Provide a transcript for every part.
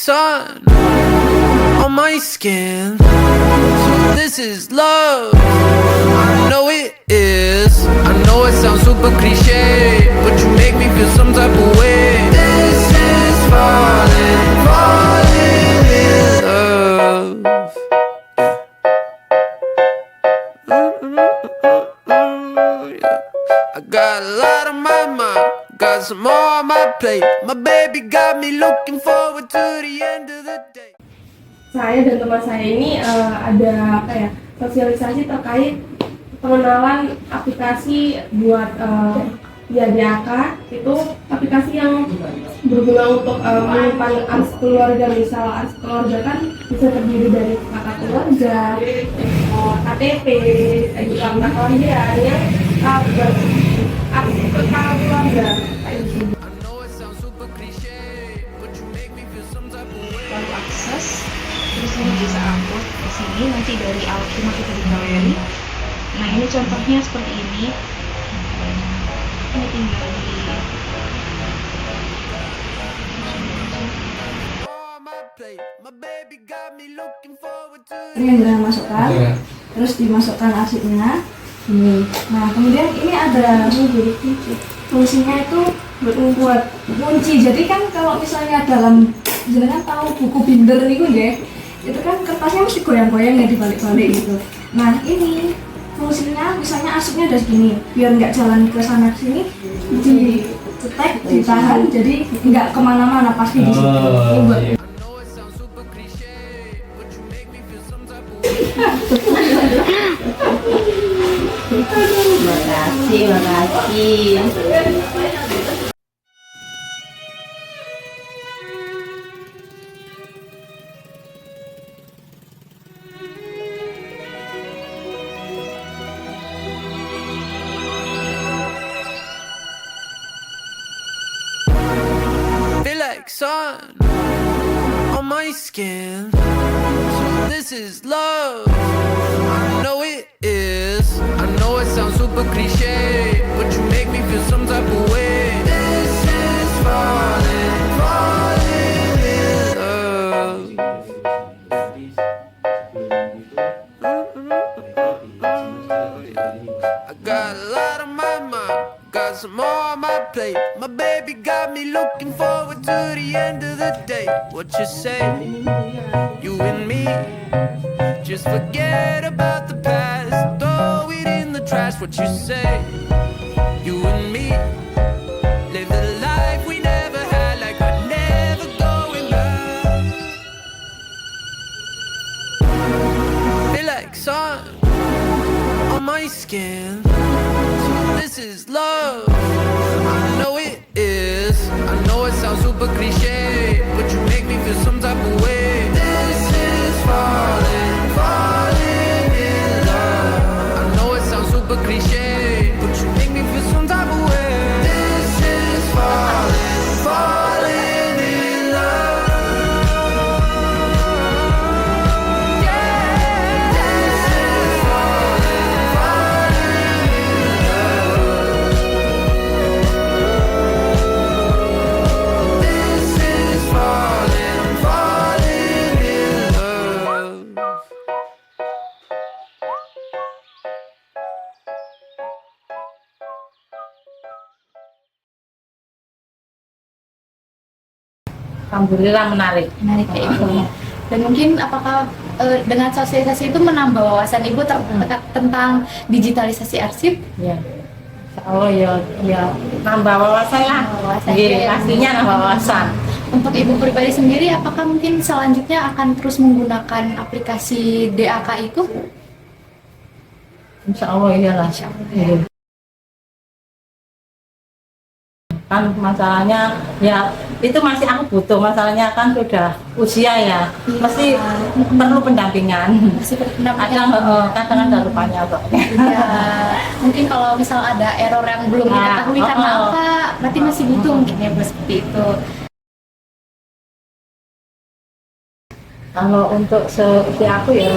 sun on my skin. So this is love. I know it is. I know it sounds super cliche, but you make me feel some type of way. This is falling, falling in love. I got a lot on my mind, got some more on my plate. My baby got me looking forward to the end of the day. Saya dan teman saya ini ada sosialisasi terkait pengenalan aplikasi buat DAK. Itu aplikasi yang berguna untuk menyimpan arsip keluarga. Misal arsip keluarga kan bisa terdiri dari kata keluarga, KTP, juga akta kelahirannya, arsip keluarga. Lalu akses, terus ini bisa upload ke sini, nanti dari Alkima kita dikawali. Nah ini contohnya seperti ini. Ini tinggal di ini yang masukkan, terus dimasukkan arsipnya ini. Nah kemudian ini ada fungsinya itu buat kunci. Jadi kan kalau misalnya dalam jenengan tahu buku binder itu kan kertasnya mesti goyang-goyang ya, dibalik-balik gitu. Nah ini fungsinya, misalnya arsipnya ada segini, biar nggak jalan ke sana sini, ditetek, ditahan, jadi nggak kemana-mana, pasti di situ. Iya. Makasih. Feel like sun on my skin. So this is love. I know it is. I know it sounds super cliche, but you make me feel some type of way. This is falling, falling in love. I got a lot on my mind, got some more on my plate. My baby got me looking forward to the end of the day. What you say? You and me, just forget about the past, throw it in the trash. What you say? You and me, live the life we never had, like we're never going back. Feel like sun on my skin. So this is love. I know it is. I know it sounds super cliche, but you make me feel some type of way. This is falling, falling in love. I know it sounds super cliche, but you make me feel some type of way. This is falling, falling in love. Yeah, this is falling, falling in love. This is falling, falling in love. Alhamdulillah menarik kayak gitu. Dan mungkin apakah dengan sosialisasi itu menambah wawasan Ibu tentang digitalisasi arsip? ya. Oh ya nambah wawasan lah. Wawasan, Iya, ya. pastinya nambah wawasan. Untuk Ibu pribadi sendiri, apakah mungkin selanjutnya akan terus menggunakan aplikasi DAK itu? Insya Allah iyalah. Iya. Kan masalahnya ya itu masih aku butuh, masalahnya kan sudah usia ya, mesti perlu pendampingan. Masih berpendapat Kadang ada lupanya kok. ya, mungkin kalau misal ada error yang belum diketahui karena apa, berarti masih butuh mungkin ya seperti itu. Kalau untuk seperti aku ya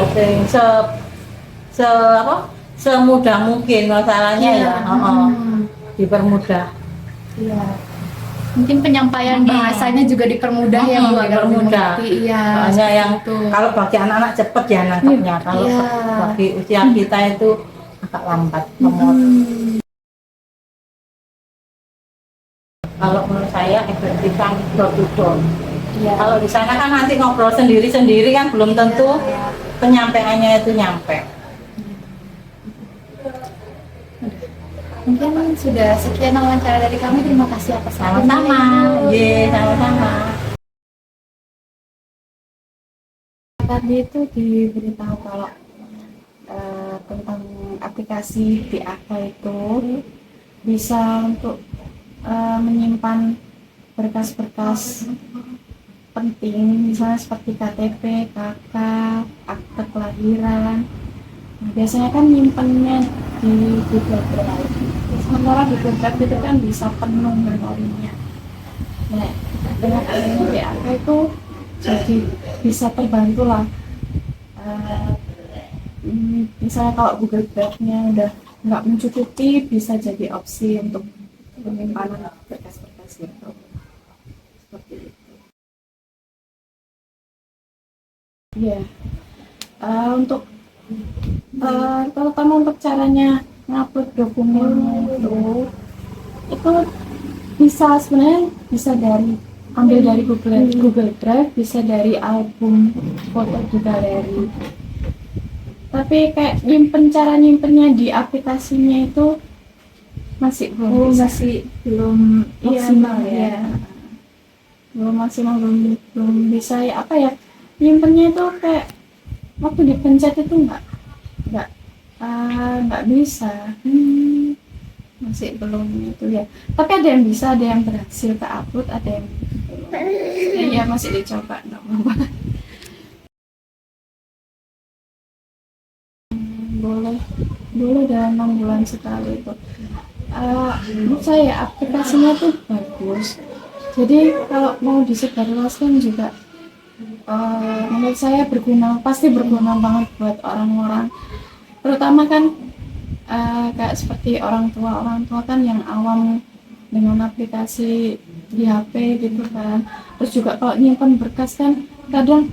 semudah mungkin masalahnya ya, dipermudah. Iya. Mungkin penyampaian bahasanya juga dipermudah ya Bu, agar lebih dipermudah. mengerti. Iya. Soalnya yang gitu. kalau bagi anak-anak cepet ya nangkepnya, kalau Iya. bagi usia kita itu agak lambat. Kalau menurut saya efektifan door to door. Iya. Kalau di sana kan nanti ngobrol sendiri-sendiri kan belum tentu penyampaiannya itu nyampe. Mungkin sudah sekian wawancara dari kami. Terima kasih atas Sama-sama. waktunya. Sama-sama. Tadi itu diberitahu kalau tentang aplikasi DAK itu bisa untuk menyimpan berkas-berkas penting, misalnya seperti KTP, KK, akte kelahiran. Nah, biasanya kan nyimpennya di Google Drive. Sementara di Google Drive itu kan bisa penuh memorinya. Nah, dengan adanya DAK itu jadi bisa terbantu lah. Misalnya kalau Google Drive-nya udah nggak mencukupi, bisa jadi opsi untuk penyimpanan berkas-berkas itu. Seperti itu. Iya. Untuk terutama untuk caranya ngupload dokumennya itu bisa sebenarnya bisa ambil dari Google Drive, bisa dari album foto di galeri. Tapi kayak cara nyimpennya di aplikasinya itu masih belum maksimal ya. Belum maksimal, belum bisa ya, apa ya, nyimpennya itu kayak waktu dipencet itu nggak bisa. Masih belum itu ya. Tapi ada yang bisa, ada yang berhasil ke upload, ada yang belum. Ya masih dicoba, nggak apa-apa. Boleh dalam 6 bulan sekali itu. Menurut saya aplikasinya tuh bagus. Jadi kalau mau disebarluaskan juga menurut saya pasti berguna banget buat orang-orang, terutama kan kayak seperti orang tua kan yang awam dengan aplikasi di HP gitu kan. Terus juga kalau nyimpan berkas kan kadang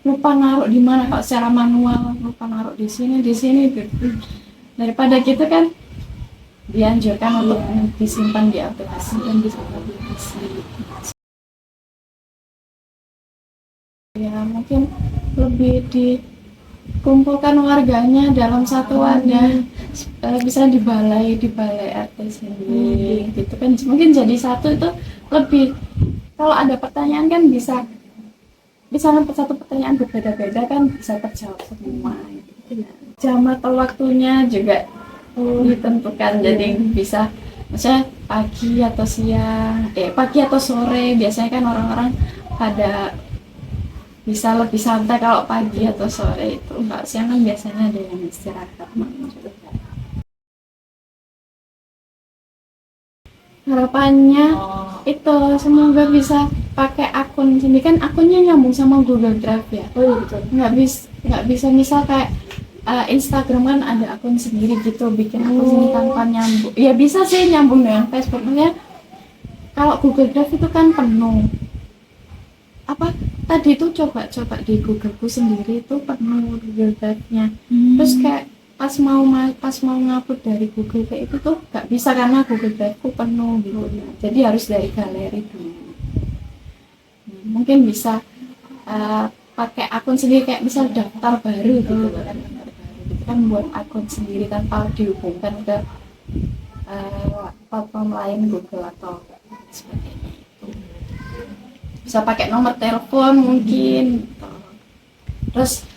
lupa naruh di mana, kalau secara manual lupa naruh di sini gitu. Daripada gitu kan dianjurkan untuk disimpan di aplikasi dan dipublikasi. Ya mungkin lebih dikumpulkan warganya dalam satu wadah, bisa di balai RT sendiri gitu kan, mungkin jadi satu itu lebih, kalau ada pertanyaan kan bisa satu pertanyaan berbeda-beda kan bisa terjawab semua gitu. Jam atau waktunya juga ditentukan, jadi bisa misalnya pagi atau sore. Biasanya kan orang-orang pada bisa lebih santai kalau pagi atau sore itu. Kalau siang kan biasanya ada yang istirahat. Harapannya itu semoga bisa pakai akun sini, kan akunnya nyambung sama Google Drive ya. Nggak bisa misal kayak Instagram kan ada akun sendiri gitu, bikin akun sendiri tanpa nyambung. Ya bisa sih nyambung dengan Facebooknya. Kalau Google Drive itu kan penuh. Tadi itu coba di Googleku sendiri itu penuh Google Drive-nya. Terus kayak pas mau ngupload dari Google kayak itu tuh nggak bisa karena Google Drive-ku penuh gitu. Jadi harus dari galeri dulu. Mungkin bisa pakai akun sendiri, kayak misal daftar baru gitu kan. Itu kan buat akun sendiri tanpa dihubungkan ke platform lain Google atau sebagainya. Bisa pakai nomor telepon mungkin, terus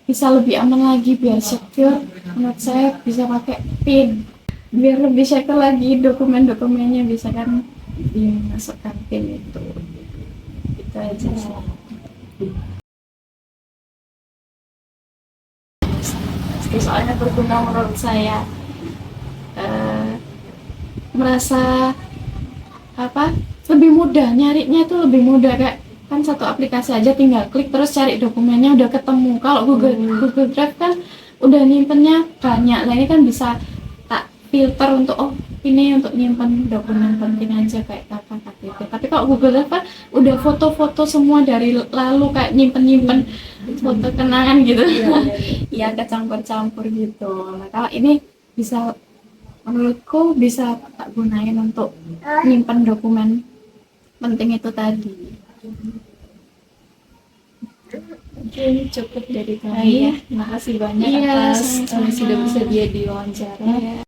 bisa lebih aman lagi biar secure. Menurut saya bisa pakai PIN biar lebih secure lagi, dokumennya bisa kan dimasukkan PIN itu aja sih. Soalnya berguna menurut saya, merasa lebih mudah nyarinya, itu lebih mudah, kayak kan satu aplikasi aja tinggal klik terus cari dokumennya udah ketemu. Kalau Google Drive kan udah nyimpennya banyak, nah ini kan bisa tak filter untuk ini untuk nyimpan dokumen penting aja kayak kakak KTP. Tapi kalau Google Drive kan udah foto-foto semua dari lalu, kayak nyimpen foto kenangan gitu. Ya kecampur-campur gitu. Nah kalau ini bisa, menurutku bisa tak gunain untuk nyimpan dokumen penting itu tadi. Mungkin cukup dari kami. Iya, terima kasih banyak atas sudah bersedia diwawancara.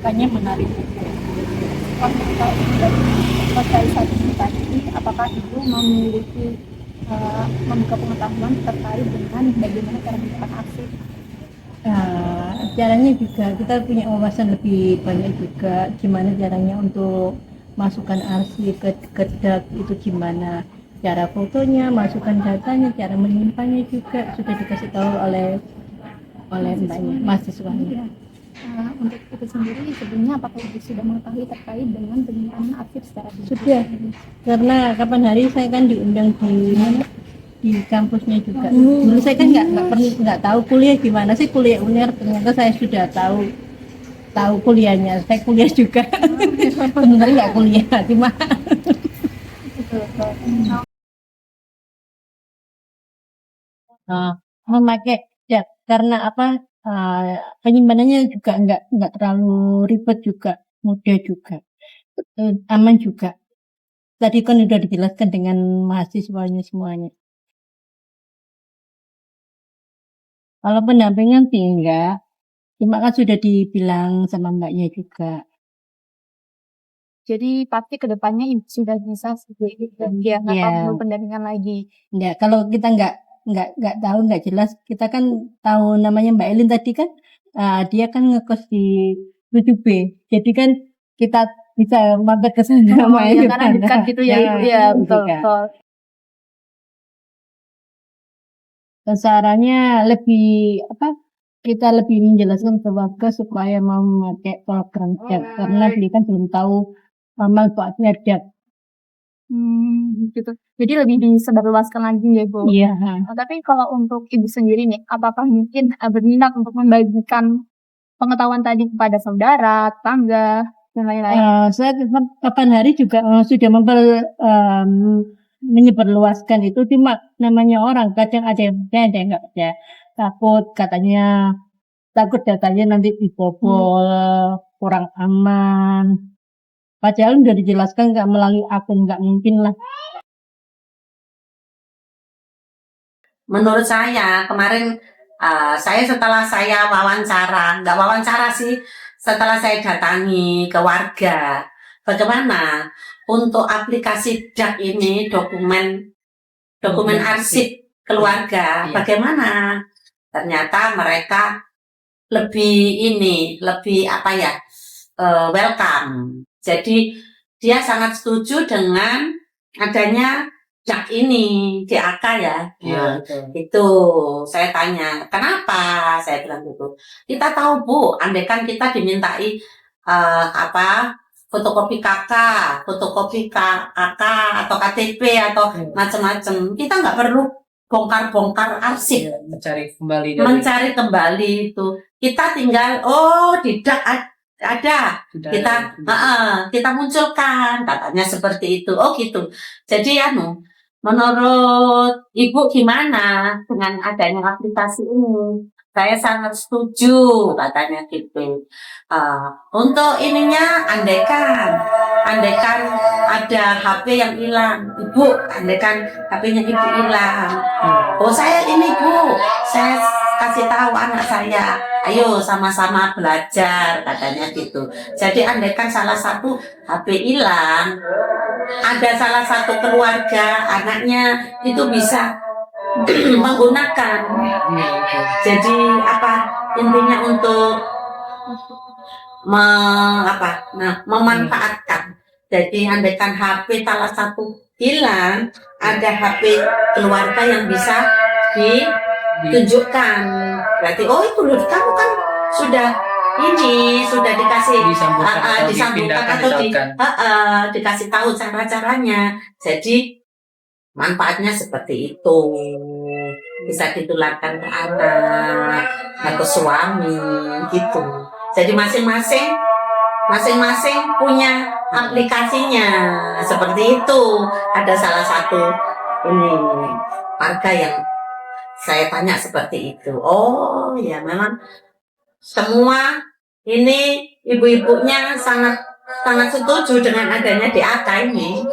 Banyak menarik. Kalau terkait satu tadi, apakah ibu memiliki membuka pengetahuan terkait dengan bagaimana cara melakukan aksi? Caranya juga kita punya wawasan lebih banyak juga gimana caranya untuk masukkan arsip ke dak itu gimana cara fotonya, masukkan datanya, cara menyimpannya juga sudah dikasih tahu oleh mbaknya, mahasiswanya. Untuk itu sendiri sebelumnya apakah ibu sudah mengetahui terkait dengan penyimpanan arsip secara digital? Sudah, karena kapan hari saya kan diundang di mana, di kampusnya juga. Dulu saya kan nggak tahu kuliah gimana sih, kuliah UNER, ternyata saya sudah tahu kuliahnya. Saya kuliah juga, sebenarnya nggak kuliah, cuma memakai dak karena apa? Penyimpanannya juga nggak terlalu ribet juga, mudah juga, aman juga. Tadi kan udah dijelaskan dengan mahasiswanya semuanya. Kalau pendampingan sih enggak, cuma kan sudah dibilang sama mbaknya juga. Jadi pasti kedepannya ibu sudah bisa sendiri dan dia nggak Iya. perlu pendampingan lagi. Enggak, kalau kita nggak tahu, nggak jelas, kita kan tahu namanya Mbak Elin tadi kan, dia kan ngekos di 7B, jadi kan kita bisa mampir ke sana main Ya, ke karena sana. dekat gitu ya ibu ya, betul. Sarannya lebih apa? Kita lebih menjelaskan ke warga supaya mau memakai program dak karena dia kan belum tahu manfaatnya dak. Gitu. Jadi lebih disebarluaskan lagi ya Bu. Iya. Nah, tapi kalau untuk ibu sendiri nih, apakah mungkin berminat untuk membagikan pengetahuan tadi kepada saudara, tetangga, dan lain-lain? Saya kapan hari juga sudah menyebarluaskan itu, cuma namanya orang kadang ada yang percaya, ada yang nggak percaya, takut datanya nanti dibobol, kurang aman. Padahal udah dijelaskan nggak melalui akun, nggak mungkin lah. Menurut saya kemarin setelah saya wawancara, nggak wawancara sih, setelah saya datangi ke warga, bagaimana untuk aplikasi dak ini, dokumen arsip keluarga, bagaimana? Ternyata mereka lebih welcome. Jadi dia sangat setuju dengan adanya dak ini, DAK ya. Iya, Itu saya tanya, kenapa? Saya bilang gitu. Kita tahu Bu, andaikan kita dimintai fotokopi KK, fotokopi KK atau KTP atau macam-macam, kita nggak perlu bongkar-bongkar arsip, mencari kembali itu. Kita tinggal di dak ada, kita munculkan, katanya seperti itu. Oh gitu. Jadi menurut Ibu gimana dengan adanya aplikasi ini? Saya sangat setuju, katanya gitu. Untuk ininya, andaikan ada HP yang hilang, Ibu, andaikan HP-nya Ibu hilang. Saya ini Bu, saya kasih tahu anak saya, ayo sama-sama belajar, katanya gitu. Jadi andaikan salah satu HP hilang, ada salah satu keluarga anaknya itu bisa menggunakan. Jadi intinya untuk memanfaatkan. Jadi andaikan HP salah satu hilang, ada HP keluarga yang bisa ditunjukkan. Berarti itu loh, kamu kan sudah dikasih disambungkan atau dikasih tahu cara-caranya. Jadi manfaatnya seperti itu. bisa ditularkan ke anak atau suami gitu. Jadi masing-masing punya aplikasinya seperti itu. Ada salah satu ini warga yang saya tanya seperti itu. Oh ya, memang semua ini ibu-ibunya sangat setuju dengan adanya DAK ini.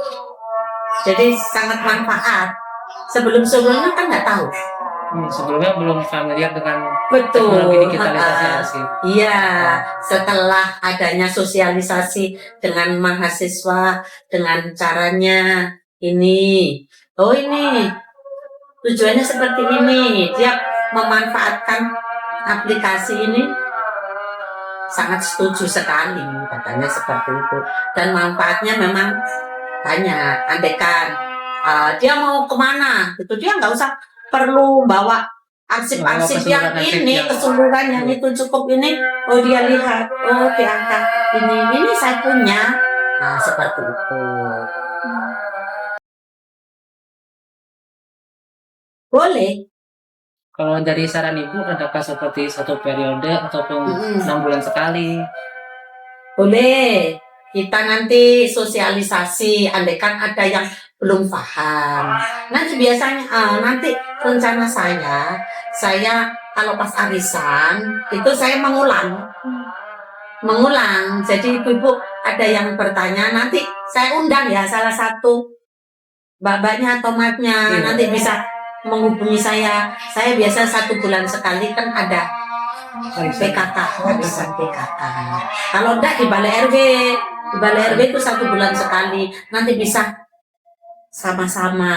Jadi sangat manfaat. Sebelumnya kan nggak tahu. Sebelumnya belum familiar dengan Betul. teknologi digitalisasi sih. Iya, setelah adanya sosialisasi dengan mahasiswa dengan caranya ini. Oh ini tujuannya seperti ini. Dia memanfaatkan aplikasi ini sangat setuju sekali, katanya seperti itu. Dan manfaatnya memang banyak. Andaikan dia mau kemana, itu dia nggak usah perlu bawa arsip-arsip yang ini, keseluruhan yang itu cukup ini. Oh dia lihat, oh diangkat ini saya punya. Nah seperti itu. Boleh. Kalau dari saran Ibu, adakah seperti 1 periode ataupun 6 bulan sekali? Boleh. Kita nanti sosialisasi, andaikan ada yang belum paham. Nanti biasanya, nanti rencana saya kalau pas arisan, itu saya mengulang. Jadi ibu-ibu ada yang bertanya, nanti saya undang ya salah satu babanya atau matnya, nanti bisa menghubungi saya. Saya biasa 1 bulan sekali kan ada PKK, arisan PKK. Kalau enggak di Balai RW itu 1 bulan sekali. Nanti bisa sama-sama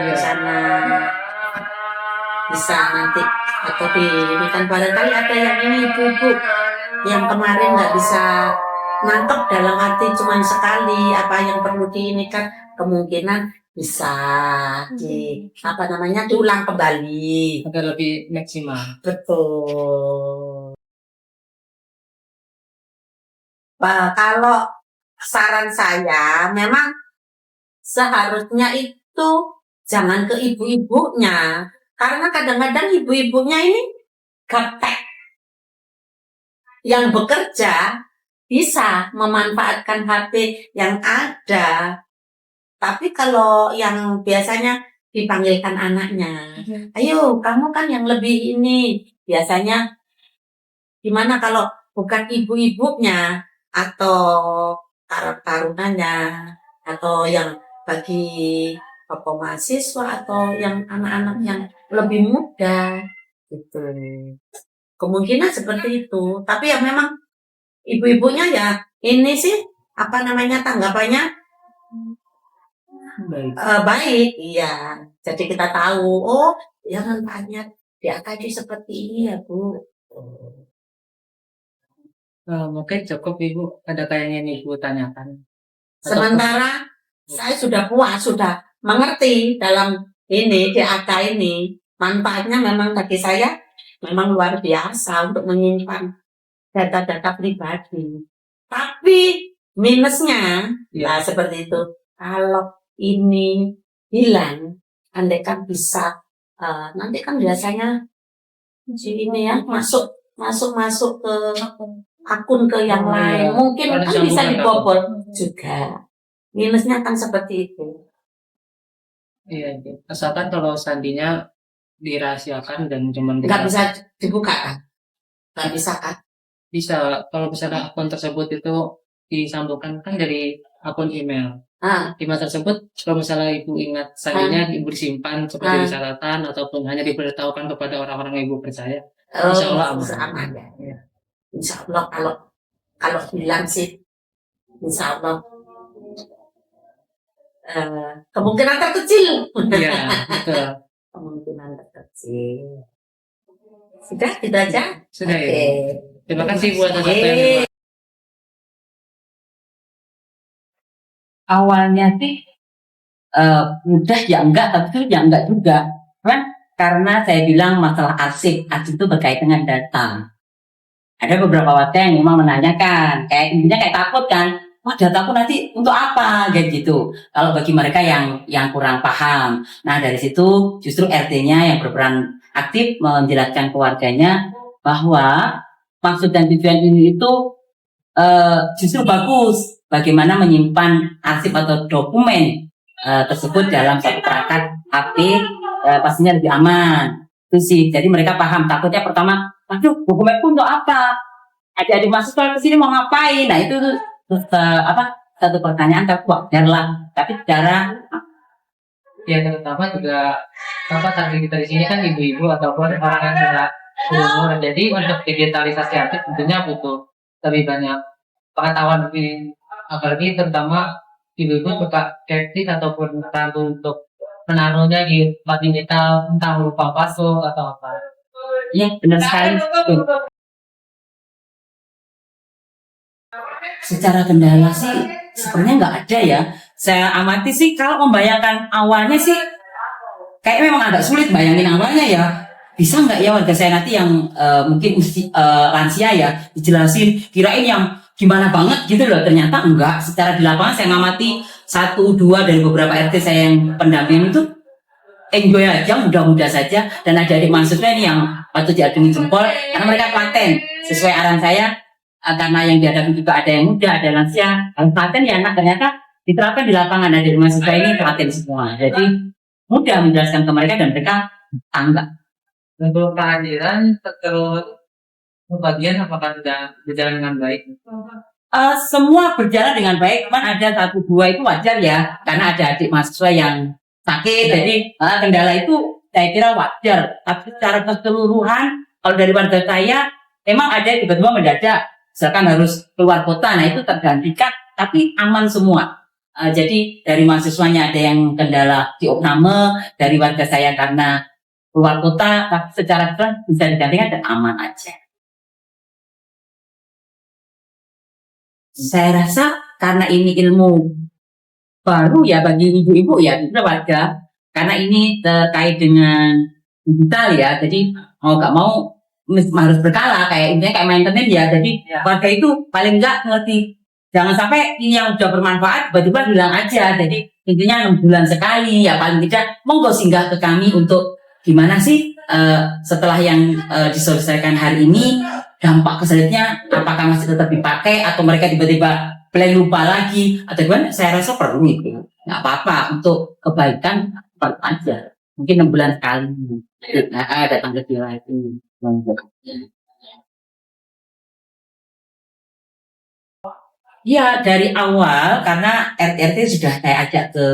di sana. Bisa nanti atau ini kan barangkali ada yang ini ibu-ibu yang kemarin nggak bisa nangkep dalam arti cuma sekali apa yang perlu ini kan kemungkinan bisa diulang kembali Agar lebih maksimal. betul. Kalau saran saya memang seharusnya itu jangan ke ibu-ibunya karena kadang-kadang ibu-ibunya ini gaptek yang bekerja bisa memanfaatkan HP yang ada. Tapi kalau yang biasanya dipanggilkan anaknya, ayo kamu kan yang lebih ini. Biasanya gimana kalau bukan ibu-ibunya atau tarunanya atau yang bagi mahasiswa atau yang anak-anak yang lebih muda gitu. Kemungkinan seperti itu. Tapi ya memang ibu-ibunya ya ini sih tanggapannya baik, iya. Jadi kita tahu, oh ya manfaatnya DAK seperti ini ya Bu. Mungkin cukup Ibu, ada kayaknya yang Ibu tanyakan. Sementara saya sudah puas, sudah mengerti dalam ini DAK ini. Manfaatnya memang bagi saya memang luar biasa untuk menyimpan data-data pribadi. Tapi minusnya ya seperti itu. Kalau ini hilang, andaikan bisa nanti kan biasanya ini ya masuk ke akun ke yang lain, mungkin kan bisa dibobol juga. Minusnya kan seperti itu. Iya, asalkan kalau sandinya dirahasiakan dan cuma Nggak bisa dibuka kan? Nggak bisa kan? Bisa, kalau misalnya akun tersebut itu disambungkan kan dari akun email. Email tersebut kalau misalnya Ibu ingat sandinya Ibu disimpan seperti di catatan ataupun hanya diberitahukan kepada orang-orang yang Ibu percaya. Insya Allah aman. Ya. Insya Allah kalau bilang sih Insya Allah kemungkinan terkecil. Iya, betul. Kemungkinan terkecil. Sudah, gitu aja? Sudah Oke. ya. Terima kasih buat atas waktu yang Awalnya sih mudah ya enggak, tapi ya enggak juga. Kan? Karena saya bilang masalah arsip itu berkaitan dengan data. Ada beberapa warga yang memang menanyakan, kayak intinya kayak takut kan, wah dataku nanti untuk apa kayak gitu. Kalau bagi mereka yang kurang paham, nah dari situ justru RT-nya yang berperan aktif menjelaskan ke warganya bahwa maksud dan tujuan ini itu justru bagus. Bagaimana menyimpan arsip atau dokumen tersebut dalam satu perangkat HP pastinya lebih aman. Itu sih. Jadi mereka paham. Takutnya pertama, aduh dokumenku untuk apa? Adik-adik mahasiswa ke sini mau ngapain? Nah itu tuh satu pertanyaan tapi wajar lah. Tapi secara Ya terutama juga target kita di sini kan ibu-ibu ataupun orang yang sudah berumur. Jadi untuk digitalisasi aktif tentunya butuh lebih banyak pengetahuan lebih, apalagi terutama ibu-ibu suka skeptis ataupun ragu untuk menaruhnya di tempat digital, entah lupa password atau apa. iya benar sekali. Secara kendala sih sebenarnya nggak ada ya. Saya amati sih kalau membayangkan awalnya sih kayak memang agak sulit bayangin awalnya ya. Bisa nggak ya warga saya nanti yang mungkin lansia ya dijelasin, kirain yang gimana banget gitu loh. Ternyata enggak. Secara di lapangan saya ngamati 1-2 dari beberapa RT saya yang pendamping itu enjoy aja, mudah-mudah saja. Dan ada adik mahasiswa ini yang patut diacungi jempol karena mereka paten sesuai arahan saya. Karena yang dihadapi juga ada yang muda, ada lansia, yang paten ya anak ternyata diterapkan di lapangan. Ada di mahasiswa ini paten semua. Jadi mudah menjelaskan ke mereka dan mereka tanggap. Untuk kehadiran terus bagian apakah sudah berjalan dengan baik? Semua berjalan dengan baik, cuman ada 1-2 itu wajar ya, karena ada adik mahasiswa yang sakit, jadi kendala itu saya kira wajar. Tapi secara keseluruhan, kalau dari warga saya, memang ada yang tiba-tiba mendadak, misalkan harus keluar kota, nah itu tergantikan, tapi aman semua. Jadi dari mahasiswanya ada yang kendala di opname, dari warga saya karena keluar kota, tapi secara keseluruhan bisa digantikan dan aman aja. Saya rasa karena ini ilmu baru ya bagi ibu-ibu ya, warga, karena ini terkait dengan digital ya, jadi mau gak mau harus berkala, kayak intinya kayak maintenance ya, jadi warga itu paling enggak ngerti, jangan sampai ini yang udah bermanfaat tiba-tiba hilang aja. Jadi intinya 6 bulan sekali ya paling tidak monggo singgah ke kami untuk gimana sih setelah yang disosialisasikan hari ini dampak keselitnya, apakah masih tetap dipakai atau mereka tiba-tiba play lupa lagi atau gimana. Saya rasa perlu itu, nggak apa-apa, untuk kebaikan perlu aja, mungkin 6 bulan sekali datang ke dia itu. Ya dari awal karena RT sudah saya ajak ke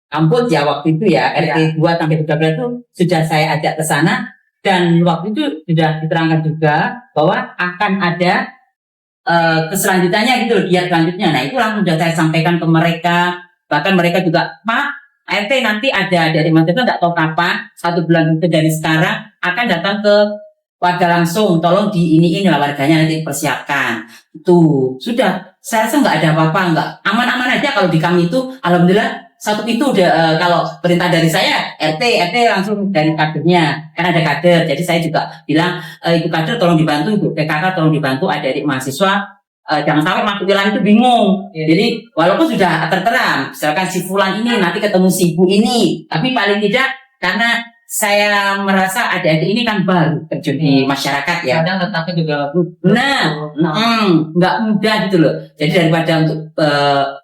kampus ya waktu itu ya, RT 2 sampai 13 itu sudah saya ajak ke sana. Dan waktu itu sudah diterangkan juga bahwa akan ada keselanjutannya gitu, dia selanjutnya. Nah itu langsung sudah saya sampaikan ke mereka. Bahkan mereka juga, Pak, RT nanti ada dari mahasiswa nggak tahu kapan, 1 bulan itu dari sekarang akan datang ke warga langsung. Tolong inilah warganya nanti persiapkan. Itu sudah, saya rasa nggak ada apa-apa, nggak aman-aman aja kalau di kami itu. Alhamdulillah satu pintu udah, kalau perintah dari saya RT langsung dari kadernya, kan ada kader. Jadi saya juga bilang, ibu kader tolong dibantu, ibu PKK tolong dibantu, adik-adik mahasiswa jangan sampai masuk wilayah itu bingung. Jadi walaupun sudah tertera, misalkan si fulan ini nanti ketemu si ibu ini, tapi paling tidak karena saya merasa adik-adik ini kan baru terjun di masyarakat ya. Kadang letaknya juga nggak mudah gitu loh. Jadi daripada untuk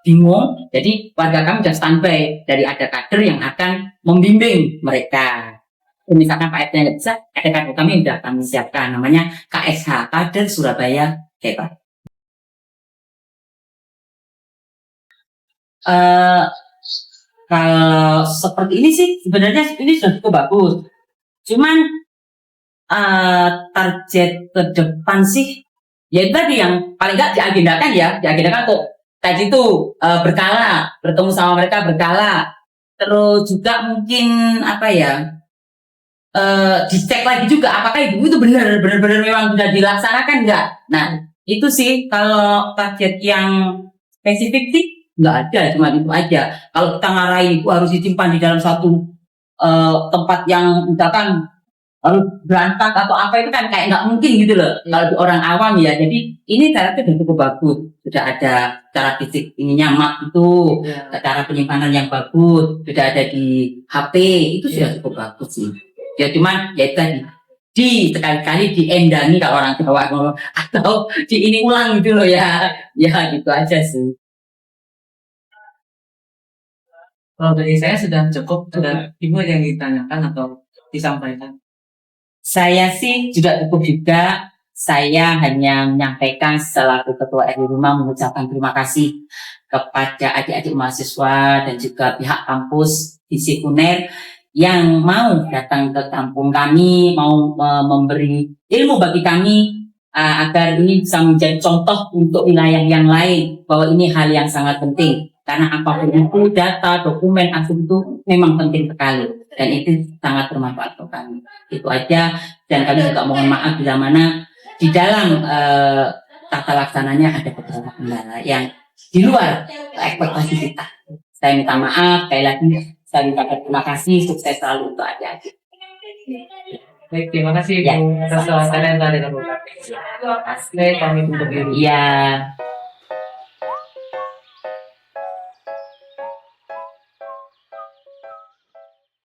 bingung, jadi warga kami sudah standby dari ada kader yang akan membimbing mereka. Misalkan Pak RT nggak bisa, ada kader kami sudah kami siapkan, namanya KSH, Kader Surabaya Hebat. Kalau seperti ini sih sebenarnya ini sudah cukup bagus. Cuman target ke depan sih ya itu tadi yang paling nggak diagendakan kok tadi itu berkala, bertemu sama mereka berkala. Terus juga mungkin apa ya, dicek lagi juga apakah ibu itu benar memang sudah dilaksanakan enggak. Nah itu sih kalau target yang spesifik sih nggak ada, cuma itu aja. Kalau kita ngarahin ibu harus disimpan di dalam satu tempat yang misalkan kalau berantak atau apa itu kan kayak nggak mungkin gitu loh kalau di orang awam ya. Jadi ini ternyata sudah cukup bagus, sudah ada cara fisik ininya map itu, cara penyimpanan yang bagus, sudah ada di HP, itu sudah cukup bagus sih. Ya cuman ya itu tadi di sekali-kali diendangi kalau orang Jawa ngomong, atau di ini ulang gitu loh ya gitu aja sih. Kalau dari saya sudah cukup, sudah Ibu yang ditanyakan atau disampaikan. Saya sih juga cukup juga. Saya hanya menyampaikan selaku Ketua RW Rumah mengucapkan terima kasih kepada adik-adik mahasiswa dan juga pihak kampus di Sekuner yang mau datang ke kampung kami, mau memberi ilmu bagi kami agar ini bisa menjadi contoh untuk wilayah yang lain, bahwa ini hal yang sangat penting. Karena apapun itu, data, dokumen, arsip itu memang penting sekali. Dan itu sangat bermanfaat untuk kami. Itu aja. Dan kami juga mohon maaf bila mana di dalam tata laksananya ada beberapa kendala yang di luar ekspektasi kita. Saya minta maaf, sekali lagi saya minta terima kasih, sukses selalu untuk adik-adik. Baik, terima kasih Ibu atas kalian tadi. Terima kasih kami untuk diri. Iya.